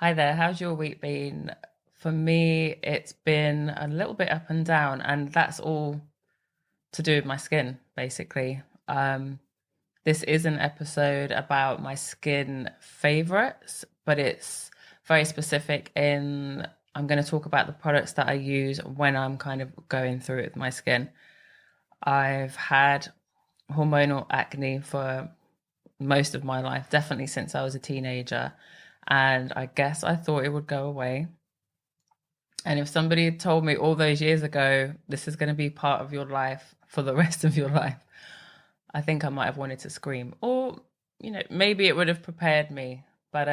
Hi there, how's your week been? For me, it's been a little bit up and down, and that's all to do with my skin, basically. This is an episode about my skin favorites, but it's very specific in I'm going to talk about the products that I use when I'm kind of going through it with my skin. I've had hormonal acne for most of my life, definitely since I was a teenager. And I guess I thought it would go away. And if somebody had told me all those years ago, this is going to be part of your life for the rest of your life, I think I might have wanted to scream. Or, maybe it would have prepared me. But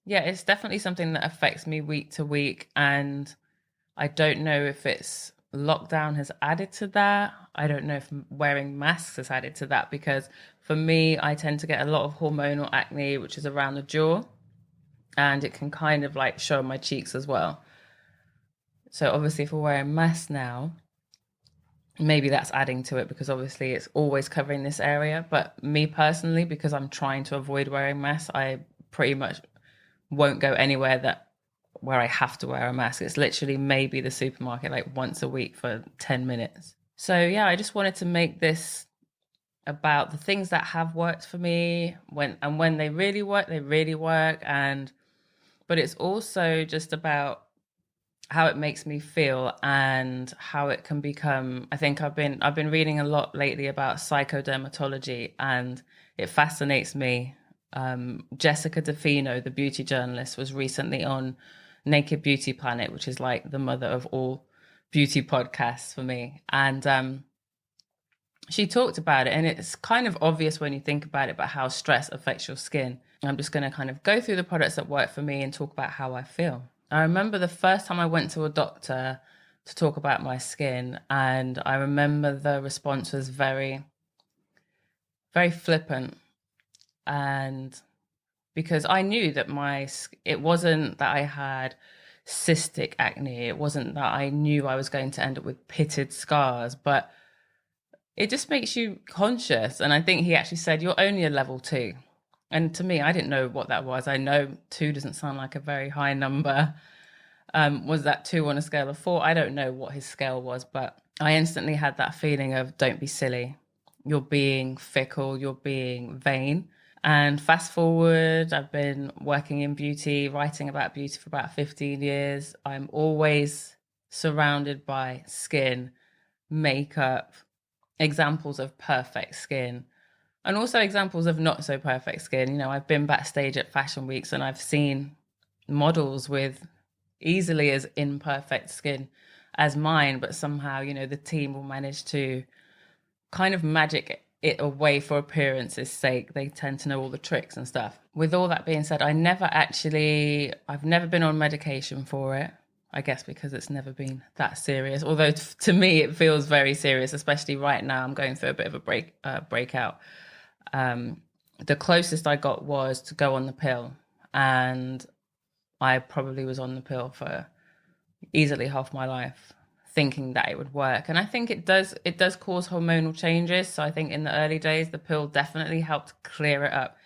yeah, it's definitely something that affects me week to week. And I don't know if it's lockdown has added to that. I don't know if wearing masks has added to that because for me, I tend to get a lot of hormonal acne, which is around the jaw, and it can kind of like show my cheeks as well. So obviously, if we're wearing masks now, maybe that's adding to it because obviously it's always covering this area. But me personally, because I'm trying to avoid wearing masks, I pretty much won't go anywhere where I have to wear a mask. It's literally maybe the supermarket like once a week for 10 minutes. So yeah, I just wanted to make this about the things that have worked for me when they really work, they really work. But it's also just about how it makes me feel and how it can become. I think I've been reading a lot lately about psychodermatology, and it fascinates me. Jessica DeFino, the beauty journalist, was recently on Naked Beauty Planet, which is like the mother of all beauty podcasts for me. And she talked about it, and it's kind of obvious when you think about it, about how stress affects your skin. I'm just going to kind of go through the products that work for me and talk about how I feel. I remember the first time I went to a doctor to talk about my skin, and I remember the response was very, very flippant. And because I knew that it wasn't that I had cystic acne, it wasn't that I knew I was going to end up with pitted scars, but it just makes you conscious. And I think he actually said, you're only a level 2. And to me, I didn't know what that was. I know 2 doesn't sound like a very high number. Was that 2 on a scale of 4? I don't know what his scale was, but I instantly had that feeling of don't be silly. You're being fickle, you're being vain. And fast forward, I've been working in beauty, writing about beauty for about 15 years. I'm always surrounded by skin, makeup, examples of perfect skin, and also examples of not so perfect skin. I've been backstage at fashion weeks and I've seen models with easily as imperfect skin as mine, but somehow, the team will manage to kind of magic it away for appearance's sake. They tend to know all the tricks and stuff. With all that being said, I've never been on medication for it. I guess because it's never been that serious. Although to me, it feels very serious, especially right now. I'm going through a bit of a breakout. The closest I got was to go on the pill, and I probably was on the pill for easily half my life, thinking that it would work. And I think it does cause hormonal changes. So I think in the early days, the pill definitely helped clear it up.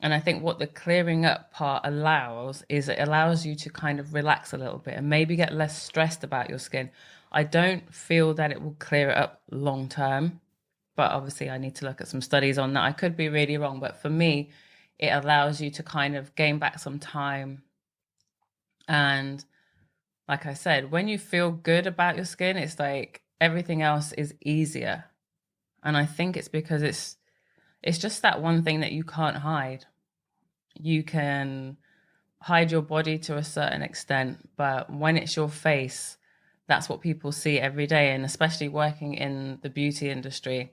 And I think what the clearing up part allows is it allows you to kind of relax a little bit and maybe get less stressed about your skin. I don't feel that it will clear it up long term, but obviously I need to look at some studies on that. I could be really wrong, but for me, it allows you to kind of gain back some time. And like I said, when you feel good about your skin, it's like everything else is easier. And I think it's because it's just that one thing that you can't hide. You can hide your body to a certain extent, but when it's your face, that's what people see every day. And especially working in the beauty industry,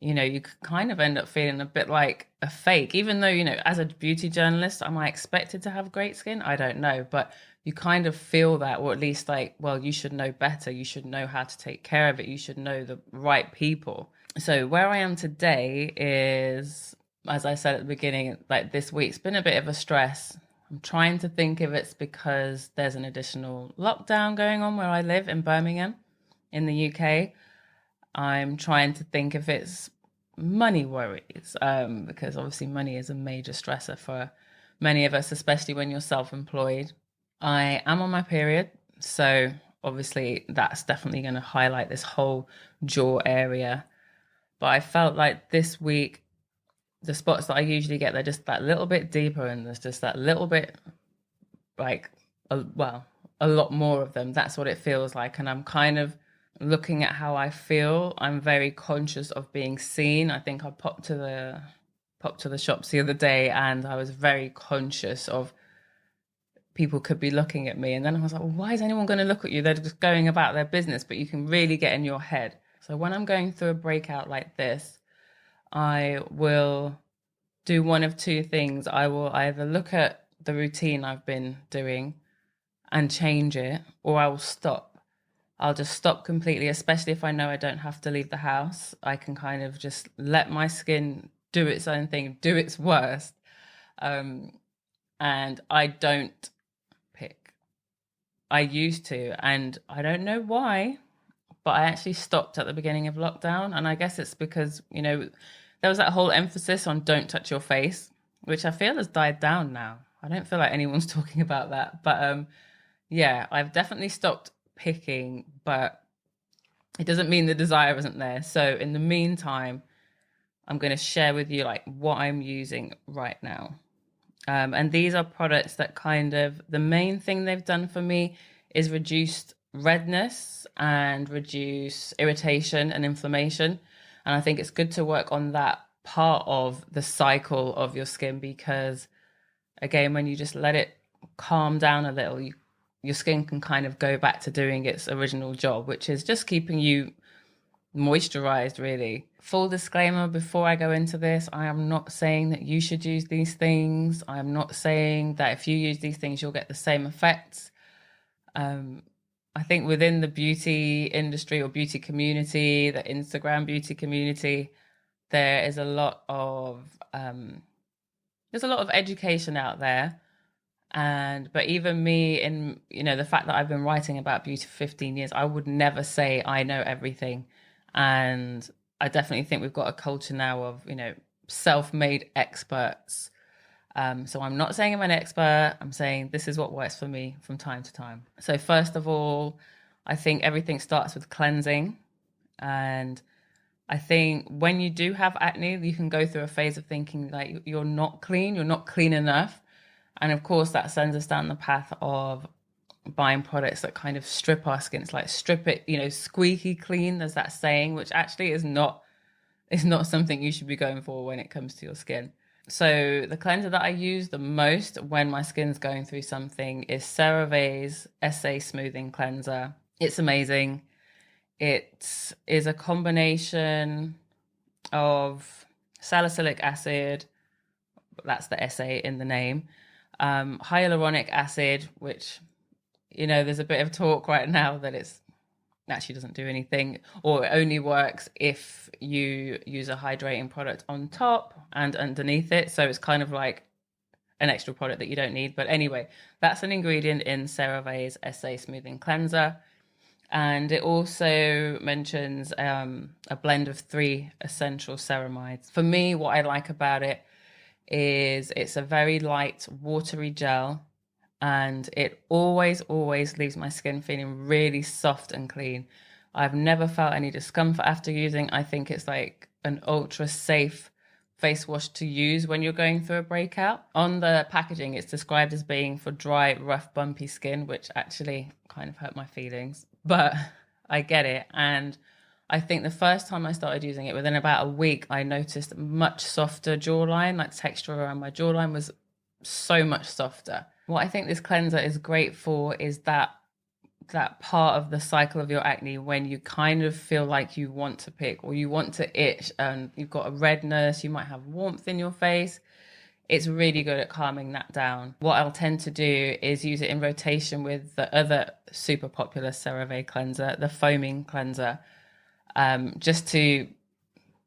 you kind of end up feeling a bit like a fake, even though, as a beauty journalist, am I expected to have great skin? I don't know, but you kind of feel that, or at least like, well, you should know better. You should know how to take care of it. You should know the right people. So where I am today is, as I said at the beginning, like this week's been a bit of a stress. I'm trying to think if it's because there's an additional lockdown going on where I live in Birmingham in the UK. I'm trying to think if it's money worries, because obviously money is a major stressor for many of us, especially when you're self-employed. I am on my period, so obviously that's definitely going to highlight this whole jaw area. But I felt like this week, the spots that I usually get, they're just that little bit deeper, and there's just that little bit, like, a lot more of them. That's what it feels like. And I'm kind of looking at how I feel. I'm very conscious of being seen. I think I popped to the shops the other day, and I was very conscious of people could be looking at me. And then I was like, well, why is anyone going to look at you? They're just going about their business, but you can really get in your head. So when I'm going through a breakout like this, I will do one of two things. I will either look at the routine I've been doing and change it, or I will stop. I'll just stop completely, especially if I know I don't have to leave the house. I can kind of just let my skin do its own thing, do its worst. And I don't pick. I used to, and I don't know why, but I actually stopped at the beginning of lockdown. And I guess it's because, there was that whole emphasis on don't touch your face, which I feel has died down now. I don't feel like anyone's talking about that. But yeah, I've definitely stopped picking, but it doesn't mean the desire isn't there. So in the meantime, I'm going to share with you like what I'm using right now. And these are products that the main thing they've done for me is reduced redness and reduce irritation and inflammation. And I think it's good to work on that part of the cycle of your skin, because again, when you just let it calm down a little, your skin can kind of go back to doing its original job, which is just keeping you moisturized, really. Full disclaimer before I go into this, I am not saying that you should use these things. I am not saying that if you use these things, you'll get the same effects. I think within the beauty industry or beauty community, the Instagram beauty community, there is a lot of education out there. But even me, in the fact that I've been writing about beauty for 15 years, I would never say I know everything. And I definitely think we've got a culture now of self-made experts. So I'm not saying I'm an expert. I'm saying this is what works for me from time to time. So first of all, I think everything starts with cleansing. And I think when you do have acne, you can go through a phase of thinking like you're not clean enough. And of course, that sends us down the path of buying products that kind of strip our skin. It's like strip it, squeaky clean. There's that saying, which actually is not something you should be going for when it comes to your skin. So the cleanser that I use the most when my skin's going through something is CeraVe's SA Smoothing Cleanser. It's amazing. It is a combination of salicylic acid, that's the SA in the name, hyaluronic acid, which, there's a bit of talk right now that it's actually doesn't do anything, or it only works if you use a hydrating product on top and underneath it. So it's kind of like an extra product that you don't need. But anyway, that's an ingredient in CeraVe's SA Smoothing Cleanser. And it also mentions a blend of 3 essential ceramides. For me, what I like about it is it's a very light, watery gel, and it always leaves my skin feeling really soft and clean. I've never felt any discomfort after using. I think it's like an ultra safe face wash to use when you're going through a breakout. On the packaging, it's described as being for dry, rough, bumpy skin, which actually kind of hurt my feelings, but I get it. And I think the first time I started using it, within about a week, I noticed much softer jawline, like texture around my jawline was so much softer. What I think this cleanser is great for is that part of the cycle of your acne when you kind of feel like you want to pick or you want to itch and you've got a redness, you might have warmth in your face. It's really good at calming that down. What I'll tend to do is use it in rotation with the other super popular CeraVe cleanser, the foaming cleanser, just to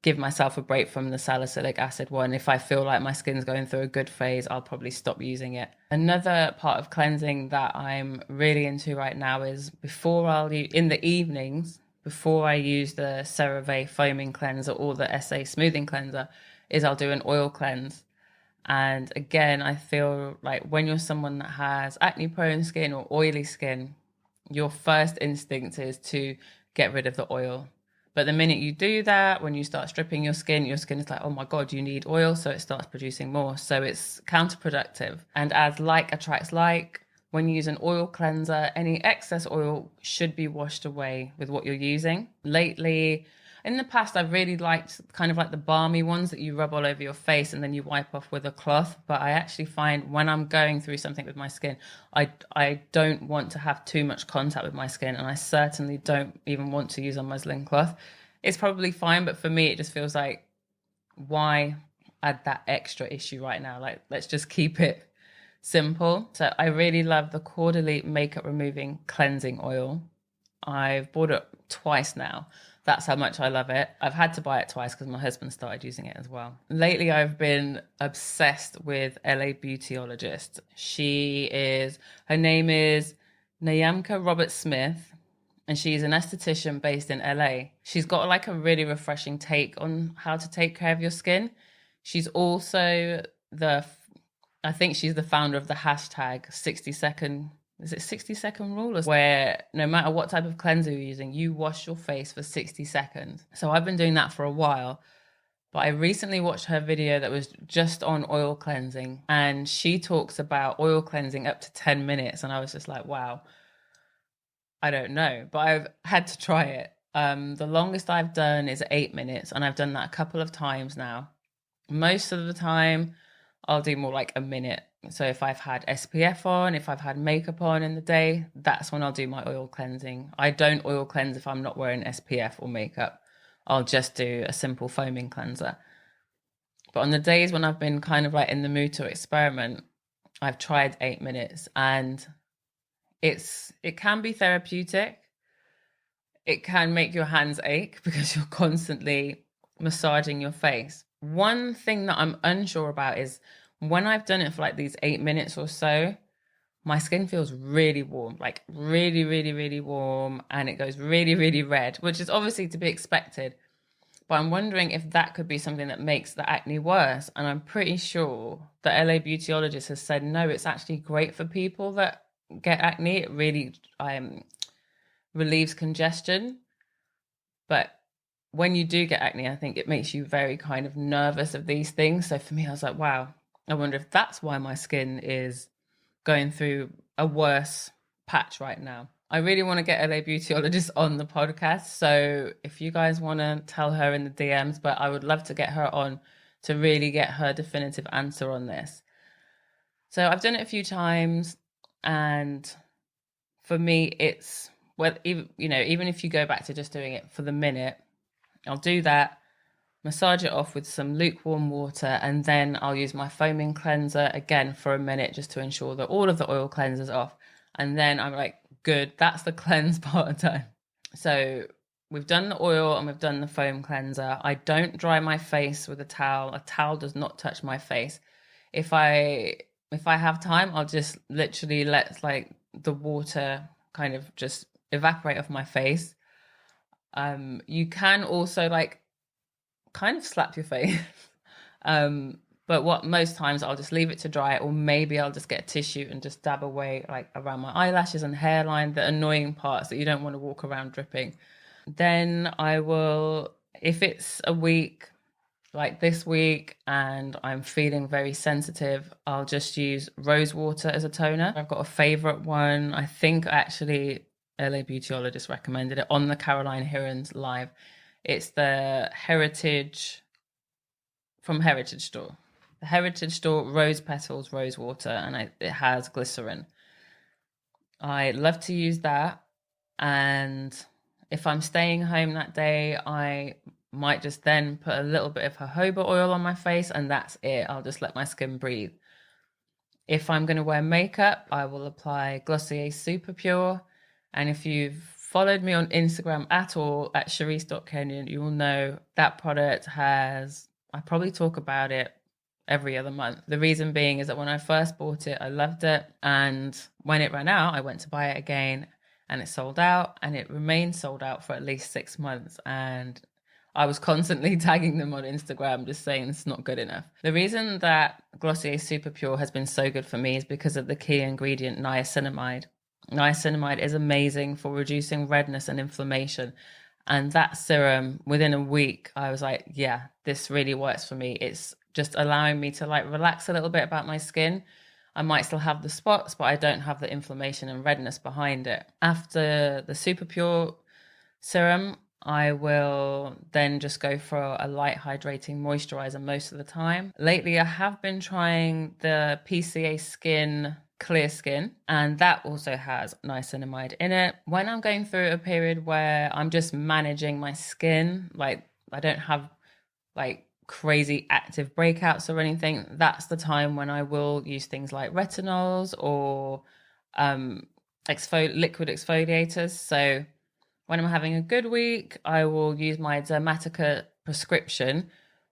give myself a break from the salicylic acid one. If I feel like my skin's going through a good phase, I'll probably stop using it. Another part of cleansing that I'm really into right now is in the evenings, before I use the CeraVe foaming cleanser or the SA smoothing cleanser, is I'll do an oil cleanse. And again, I feel like when you're someone that has acne prone skin or oily skin, your first instinct is to get rid of the oil. But the minute you do that, when you start stripping your skin is like, oh my God, you need oil. So it starts producing more. So it's counterproductive. And as like attracts like, when you use an oil cleanser, any excess oil should be washed away with what you're using. Lately, in the past, I've really liked kind of like the balmy ones that you rub all over your face and then you wipe off with a cloth. But I actually find when I'm going through something with my skin, I don't want to have too much contact with my skin. And I certainly don't even want to use a muslin cloth. It's probably fine, but for me, it just feels like, why add that extra issue right now? Like, let's just keep it simple. So I really love the Quarterly Makeup Removing Cleansing Oil. I've bought it twice now. That's how much I love it. I've had to buy it twice because my husband started using it as well. Lately, I've been obsessed with LA Beautyologist. Her name is Nayamka Roberts-Smith, and she's an esthetician based in LA. She's got like a really refreshing take on how to take care of your skin. She's also I think she's the founder of the hashtag 60-second rule, where no matter what type of cleanser you're using, you wash your face for 60 seconds. So I've been doing that for a while, but I recently watched her video that was just on oil cleansing, and she talks about oil cleansing up to 10 minutes. And I was just like, wow, I don't know, but I've had to try it. The longest I've done is 8 minutes, and I've done that a couple of times now. Most of the time, I'll do more like a minute. So if I've had SPF on, if I've had makeup on in the day, that's when I'll do my oil cleansing. I don't oil cleanse if I'm not wearing SPF or makeup. I'll just do a simple foaming cleanser. But on the days when I've been kind of like in the mood to experiment, I've tried 8 minutes, and it can be therapeutic. It can make your hands ache because you're constantly massaging your face. One thing that I'm unsure about is when I've done it for like these 8 minutes or so, my skin feels really warm, like really, really, really warm, and it goes really, really red, which is obviously to be expected. But I'm wondering if that could be something that makes the acne worse. And I'm pretty sure the LA Beautyologist has said, no, it's actually great for people that get acne. It really relieves congestion. But when you do get acne, I think it makes you very kind of nervous of these things. So for me, I was like, wow, I wonder if that's why my skin is going through a worse patch right now. I really want to get LA Beautyologist on the podcast. So if you guys want to tell her in the DMs, but I would love to get her on to really get her definitive answer on this. So I've done it a few times, and for me, it's, well, even if you go back to just doing it for the minute, I'll do that, massage it off with some lukewarm water, and then I'll use my foaming cleanser again for a minute just to ensure that all of the oil cleanser's off. And then I'm like, good, that's the cleanse part done. So we've done the oil and we've done the foam cleanser. I don't dry my face with a towel. A towel does not touch my face. If I have time, I'll just literally let like the water kind of just evaporate off my face. You can also like kind of slap your face. But what most times I'll just leave it to dry, or maybe I'll just get a tissue and just dab away like around my eyelashes and hairline, the annoying parts that you don't want to walk around dripping. Then I will, if it's a week like this week and I'm feeling very sensitive, I'll just use rose water as a toner. I've got a favorite one. I think actually LA Beautyologist recommended it on the Caroline Hirons live. It's the Heritage Store. The Heritage Store Rose Petals Rose Water, and it has glycerin. I love to use that. And if I'm staying home that day, I might just then put a little bit of jojoba oil on my face, and that's it. I'll just let my skin breathe. If I'm going to wear makeup, I will apply Glossier Super Pure. And if you've followed me on Instagram at all, at charisse.kenion, you will know that product has, I probably talk about it every other month. The reason being is that when I first bought it, I loved it. And when it ran out, I went to buy it again and it sold out, and it remained sold out for at least 6 months. And I was constantly tagging them on Instagram, just saying it's not good enough. The reason that Glossier Super Pure has been so good for me is because of the key ingredient, niacinamide. Niacinamide is amazing for reducing redness and inflammation. And that serum, within a week, I was like, yeah, this really works for me. It's just allowing me to like relax a little bit about my skin. I might still have the spots, but I don't have the inflammation and redness behind it. After the Super Pure serum, I will then just go for a light hydrating moisturizer most of the time. Lately, I have been trying the PCA Skin Clear Skin, and that also has niacinamide in it. When I'm going through a period where I'm just managing my skin, like I don't have like crazy active breakouts or anything, that's the time when I will use things like retinols or liquid exfoliators. So when I'm having a good week, I will use my Dermatica prescription,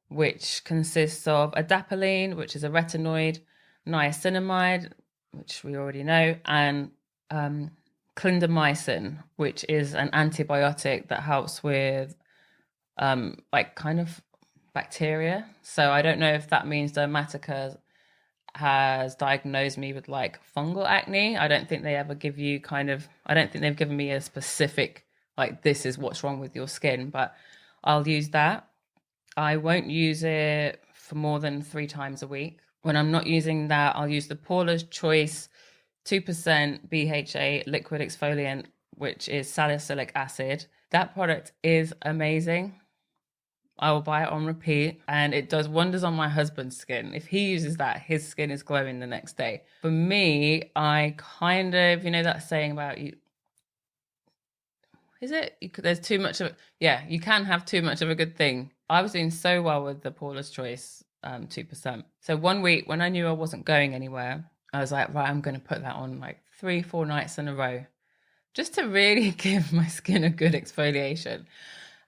which consists of adapalene, which is a retinoid, niacinamide, which we already know, and clindamycin, which is an antibiotic that helps with like kind of bacteria. So I don't know if that means Dermatica has diagnosed me with like fungal acne. I don't think they ever give you I don't think they've given me a specific, like, this is what's wrong with your skin, but I'll use that. I won't use it for more than 3 times a week. When I'm not using that, I'll use the Paula's Choice 2% BHA liquid exfoliant, which is salicylic acid. That product is amazing. I will buy it on repeat, and it does wonders on my husband's skin. If he uses that, his skin is glowing the next day. For me, I kind of, that saying about you, is it? There's too much of it. Yeah, you can have too much of a good thing. I was doing so well with the Paula's Choice 2%. So one week when I knew I wasn't going anywhere, I was like, right, I'm going to put that on like 3-4 nights in a row just to really give my skin a good exfoliation.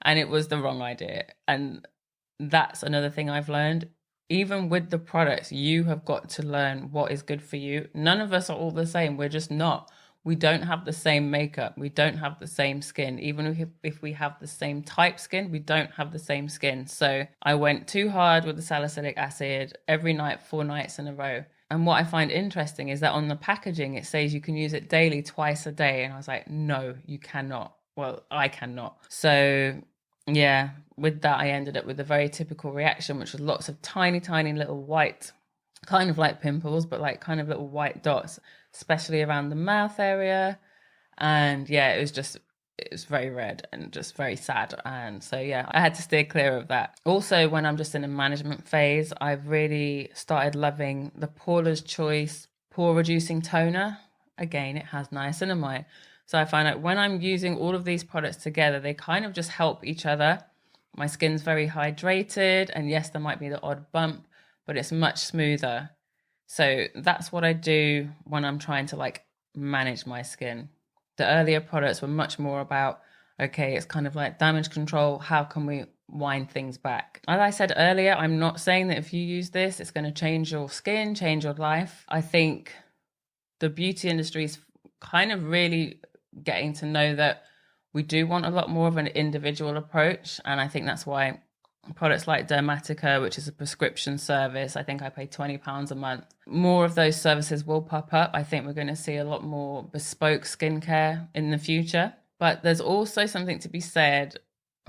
And it was the wrong idea. And that's another thing I've learned. Even with the products, you have got to learn what is good for you. None of us are all the same. We're just not. We don't have the same makeup. We don't have the same skin. Even if we have the same type skin, we don't have the same skin. So I went too hard with the salicylic acid every night, 4 nights in a row. And what I find interesting is that on the packaging, it says you can use it daily, twice a day. And I was like, no, you cannot. Well, I cannot. So yeah, with that, I ended up with a very typical reaction, which was lots of tiny, tiny little white, kind of like pimples, but like kind of little white dots, especially around the mouth area. And yeah, it was very red and just very sad. And so yeah, I had to steer clear of that. Also, when I'm just in a management phase, I've really started loving the Paula's Choice pore reducing toner. Again, it has niacinamide. So I find out when I'm using all of these products together, they kind of just help each other. My skin's very hydrated, and yes, there might be the odd bump, but it's much smoother. So that's what I do when I'm trying to like manage my skin. The earlier products were much more about, okay, it's kind of like damage control. How can we wind things back? As I said earlier, I'm not saying that if you use this, it's going to change your skin, change your life. I think the beauty industry is kind of really getting to know that we do want a lot more of an individual approach. And I think that's why products like Dermatica, which is a prescription service, I think I pay £20 a month. More of those services will pop up. I think we're going to see a lot more bespoke skincare in the future. But there's also something to be said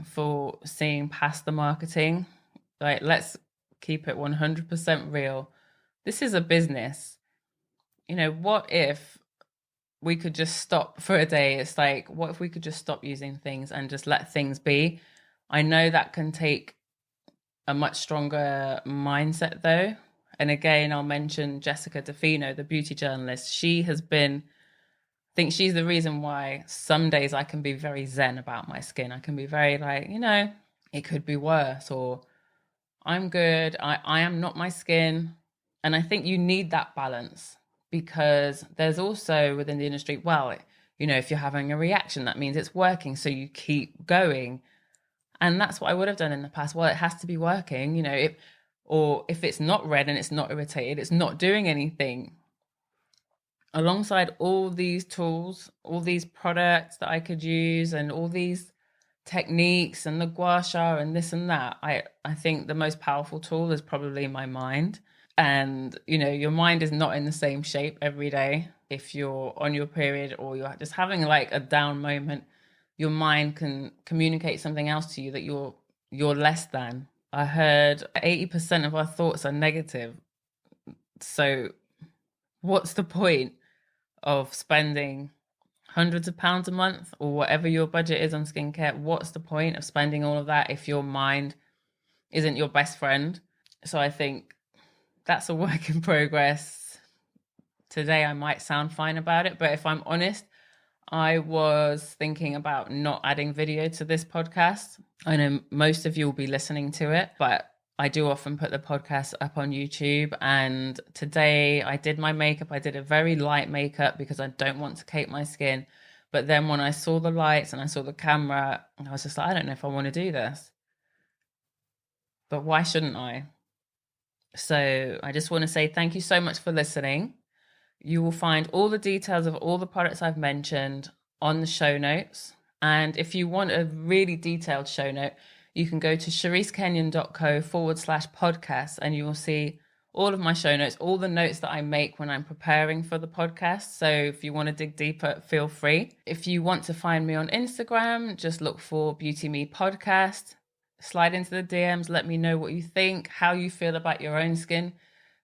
for seeing past the marketing. Like, let's keep it 100% real. This is a business. What if we could just stop for a day? It's like, what if we could just stop using things and just let things be? I know that can take a much stronger mindset though. And again, I'll mention Jessica DeFino, the beauty journalist. I think she's the reason why some days I can be very zen about my skin. I can be very like, it could be worse, or I'm good. I am not my skin. And I think you need that balance, because there's also within the industry, well, if you're having a reaction, that means it's working. So you keep going. And that's what I would have done in the past. Well, it has to be working, if it's not red and it's not irritated, it's not doing anything. Alongside all these tools, all these products that I could use, and all these techniques and the gua sha and this and that. I think the most powerful tool is probably my mind. And, you know, your mind is not in the same shape every day. If you're on your period or you're just having like a down moment, your mind can communicate something else to you that you're less than. I heard 80% of our thoughts are negative. So what's the point of spending hundreds of pounds a month or whatever your budget is on skincare? What's the point of spending all of that if your mind isn't your best friend? So I think that's a work in progress. Today I might sound fine about it, but if I'm honest, I was thinking about not adding video to this podcast. I know most of you will be listening to it, but I do often put the podcast up on YouTube. And today I did my makeup. I did a very light makeup because I don't want to cape my skin. But then when I saw the lights and I saw the camera, I was just like, I don't know if I want to do this. But why shouldn't I? So I just want to say thank you so much for listening. You will find all the details of all the products I've mentioned on the show notes. And if you want a really detailed show note, you can go to CharisseKenion.co/podcast and you will see all of my show notes, all the notes that I make when I'm preparing for the podcast. So if you want to dig deeper, feel free. If you want to find me on Instagram, just look for Beauty Me Podcast. Slide into the DMs, let me know what you think, how you feel about your own skin.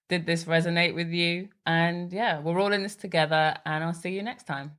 Did this resonate with you? And yeah, we're all in this together, and I'll see you next time.